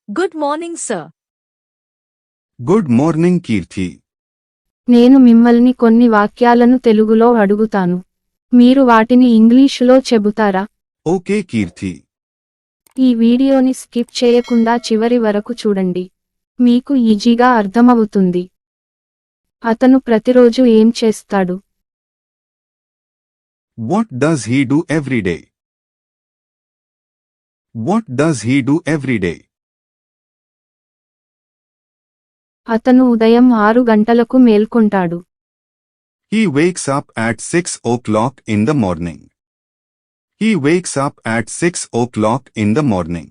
Good morning, sir. Good morning, Kirthi. నేను మిమ్మల్ని కొన్ని వాక్యాలను తెలుగులో అడుగుతాను. మీరు వాటిని ఇంగ్లీషులో చెబుతారా? Okay, Kirthi. ఈ వీడియోని స్కిప్ చేయకుండా చివరి వరకు చూడండి. మీకు ఈజీగా అర్థమవుతుంది. అతను ప్రతిరోజు ఏం చేస్తాడు? What does he do every day? What does he do every day? అతను ఉదయం 6 గంటలకు మేల్కొంటాడు. He wakes up at 6 o'clock in the morning. He wakes up at 6 o'clock in the morning.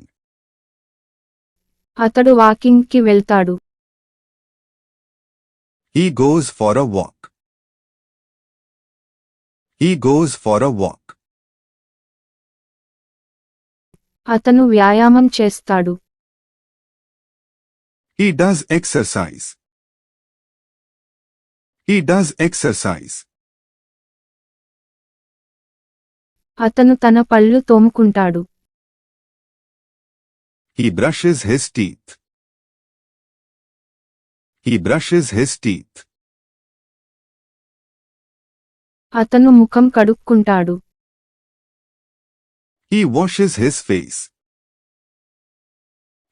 అతడు వాకింగ్కి వెళ్తాడు. He goes for a walk. He goes for a walk. అతను వ్యాయామం చేస్తాడు. He does exercise. He does exercise. అతను తన పళ్ళు తోముకుంటాడు. He brushes his teeth. He brushes his teeth. అతను ముఖం కడుక్కుంటాడు. He washes his face.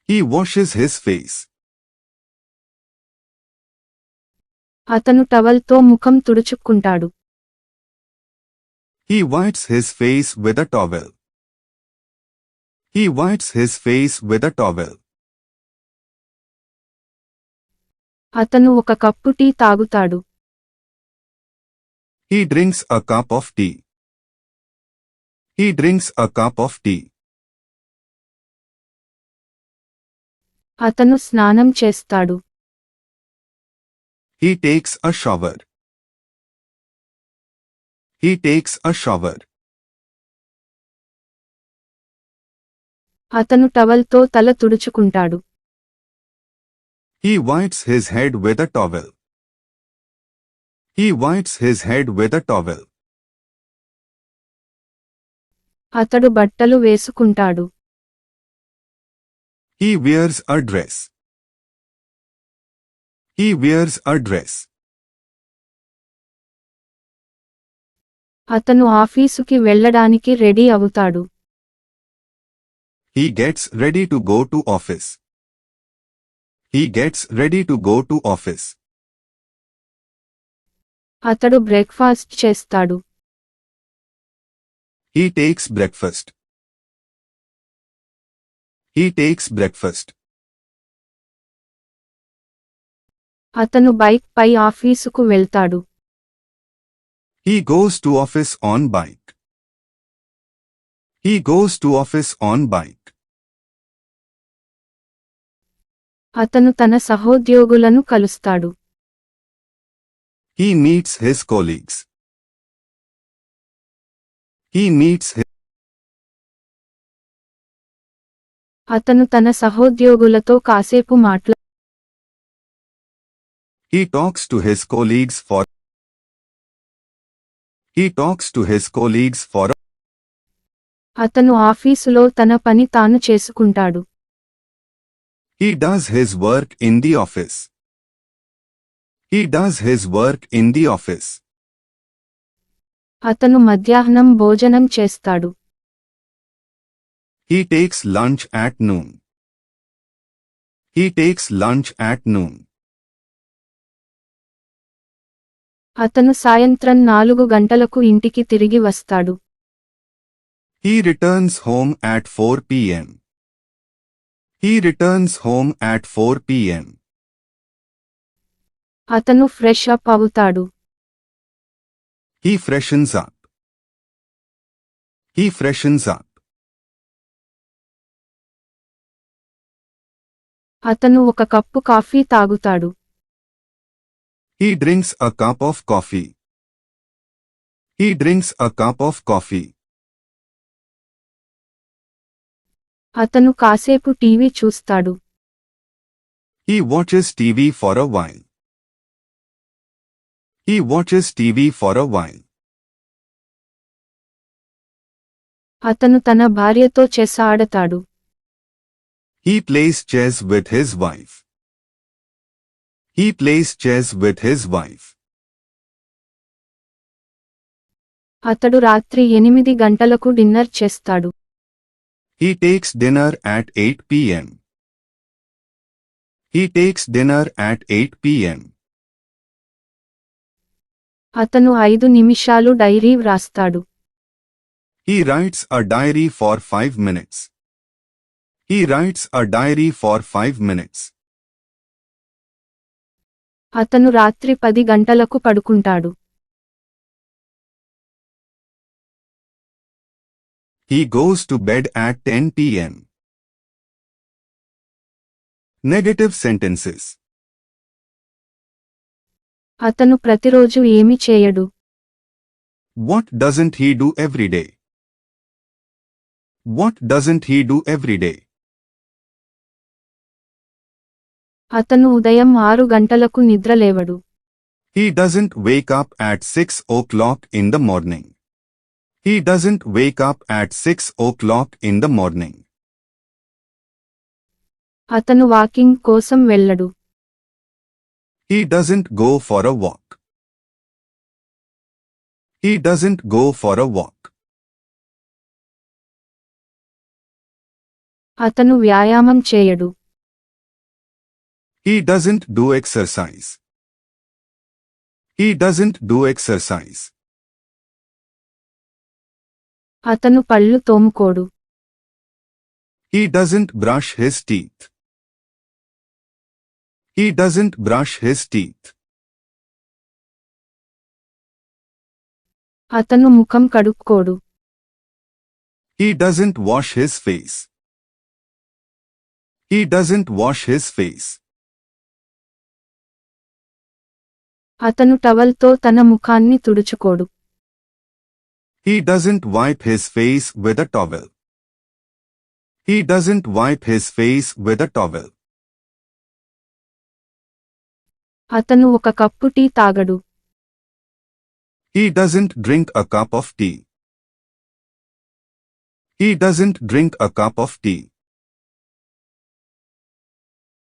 He washes his face. అతను టవల్తో ముఖం తుడుచుకుంటాడు. He wipes his face with a towel. He wipes his face with a towel. అతను ఒక cup tea తాగుతాడు. He drinks a cup of tea. He drinks a cup of tea. అతను స్నానం చేస్తాడు. He takes a shower. He takes a shower. అతను టవల్తో తల తుడుచుకుంటాడు. He wipes his head with a towel. He wipes his head with a towel. అతడు బట్టలు వేసుకుంటాడు. He wears a dress. He wears a dress. అతను ఆఫీసుకి వెళ్ళడానికి రెడీ అవుతాడు. He gets ready to go to office. He gets ready to go to office. అతడు breakfast చేస్తాడు. He takes breakfast. He takes breakfast. అతను బైక్ పై ఆఫీసుకు వెళ్తాడు. He goes to office on bike. He goes to office on bike. అతను తన సహోద్యోగులను కలుస్తాడు. He meets his colleagues. He meets his అతను తన సహోద్యోగులతో కాసేపు He talks to his colleagues for He talks to his colleagues for అతను ఆఫీసులో తన పని తాను చేసుకుంటాడు. He does his work in the office. He does his work in the office. అతను మధ్యాహ్నం భోజనం చేస్తాడు. He takes lunch at noon. He takes lunch at noon. అతను సాయంత్రం 4 గంటలకు ఇంటికి తిరిగి వస్తాడు. He returns home at 4 p.m. He returns home at 4 p.m. అతను ఫ్రెష్ అప్ అవుతాడు. He freshens up. He freshens up. అతను ఒక కప్పు కాఫీ తాగుతాడు. He drinks a cup of coffee. He drinks a cup of coffee. అతను కాసేపు TV చూస్తాడు. He watches TV for a while. He watches TV for a while. అతను తన భార్యతో chess ఆడతాడు. He plays chess with his wife. He plays chess with his wife. అతడు రాత్రి 8 గంటలకు డిన్నర్ చేస్తాడు. He takes dinner at 8 p.m. He takes dinner at 8 p.m. అతను 5 నిమిషాలు dairy వ్రాస్తాడు. He writes a diary for 5 minutes. He writes a diary for 5 minutes. అతను రాత్రి 10 గంటలకు పడుకుంటాడు. He goes to bed at 10 p.m. Negative sentences. అతను ప్రతిరోజు ఏమి చేయడు. What doesn't he do every day? What doesn't he do every day? అతను ఉదయం 6 గంటలకు నిద్రలేవడు. He doesn't wake up at 6 o'clock in the morning. He doesn't wake up at 6 o'clock in the morning. అతను walking కోసం వెళ్ళడు. He doesn't go for a walk. He doesn't go for a walk. అతను వ్యాయామం చేయడు. He doesn't do exercise. He doesn't do exercise. అతను పళ్ళు తోముకోడు. He doesn't brush his teeth. He doesn't brush his teeth. అతను ముఖం కడుక్కోడు. He doesn't wash his face. He doesn't wash his face. అతను టవల్తో తన ముఖాన్ని తుడుచుకోడు. He doesn't wipe his face with a towel. He doesn't wipe his face with a towel. అతను ఒక cup tea తాగడు. He doesn't drink a cup of tea. He doesn't drink a cup of tea.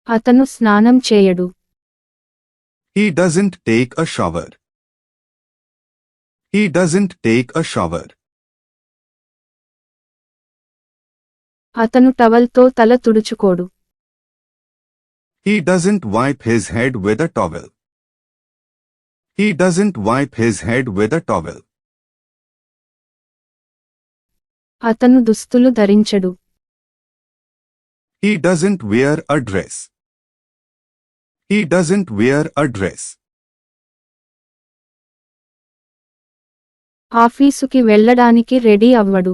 అతను స్నానం చేయడు. He doesn't take a shower. He doesn't take a shower. అతను టవల్తో తల తుడుచుకోడు. He doesn't wipe his head with a towel. He doesn't wipe his head with a towel. అతను దుస్తులు ధరించడు. He doesn't wear a dress. He doesn't wear a dress. ఆఫీసుకి వెళ్ళడానికి ready అవ్వడు.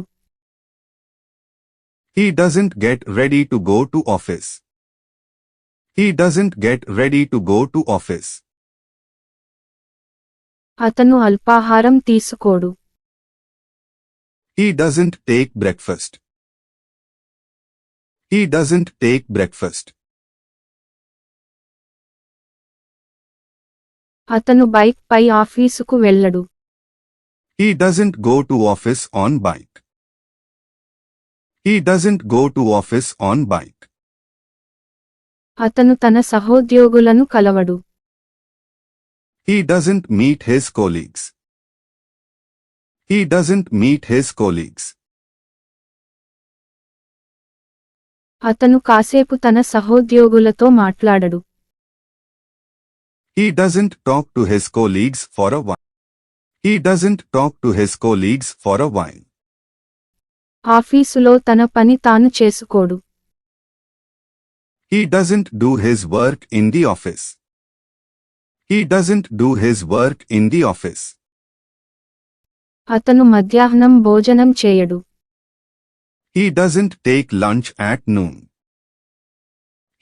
He doesn't get ready to go to office. He doesn't get ready to go to office. అతను అల్పాహారం తీసుకోడు. He doesn't take breakfast. He doesn't take breakfast. అతను bike పై ఆఫీసుకు వెళ్ళడు. He doesn't go to office on bike. He doesn't go to office on bike. అతను తన సహోద్యోగులను కలవడు. He doesn't meet his colleagues. He doesn't meet his colleagues. అతను కాసేపు తన సహోద్యోగులతో మాట్లాడడు. He doesn't talk to his colleagues for a while. He doesn't talk to his colleagues for a while. ఆఫీసులో తన పని తాను చేసుకోడు. He doesn't do his work in the office. He doesn't do his work in the office. అతను మధ్యాహ్నం భోజనం చేయడు. He doesn't take lunch at noon.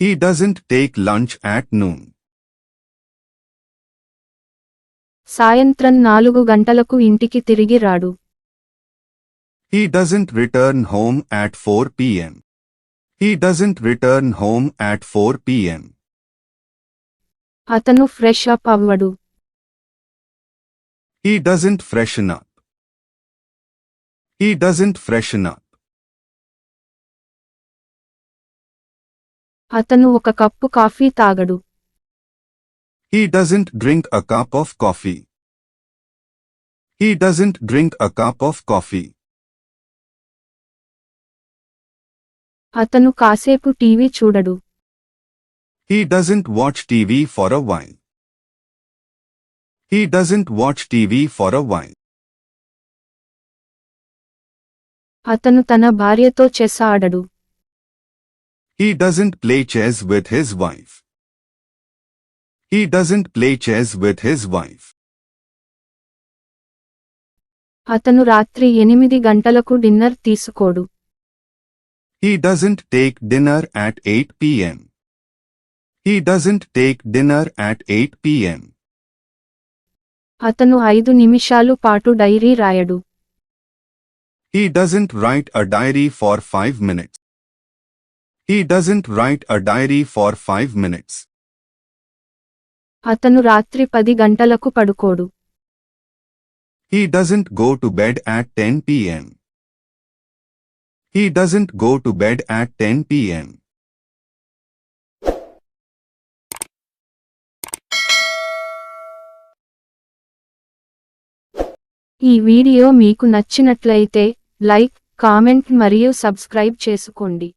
He doesn't take lunch at noon. సాయంత్రం 4 గంటలకు ఇంటికి తిరిగి రాడు. He doesn't return home at 4 p.m. He doesn't return home at 4 p.m. అతను ఫ్రెష్ అప్ అవ్వడు. He doesn't freshen up. He doesn't freshen up. అతను ఒక cup coffee తాగడు. He doesn't drink a cup of coffee. He doesn't drink a cup of coffee. అతను కాసేపు TV చూడడు. He doesn't watch TV for a while. He doesn't watch TV for a while. అతను తన భార్యతో chess ఆడడు. He doesn't play chess with his wife. He doesn't play chess with his wife. అతను రాత్రి 8 గంటలకు dinner తీసుకోడు. He doesn't take dinner at 8 p.m. He doesn't take dinner at 8 p.m. అతను 5 నిమిషాలు పాటు dairy రాయడు. He doesn't write a diary for 5 minutes. He doesn't write a diary for 5 minutes. అతను రాత్రి 10 గంటలకు పడుకోడు. He doesn't go to bed at 10 p.m. He doesn't go to bed at 10 p.m. ఈ video మీకు నచ్చినట్లయితే like, comment మరియు subscribe చేసుకోండి.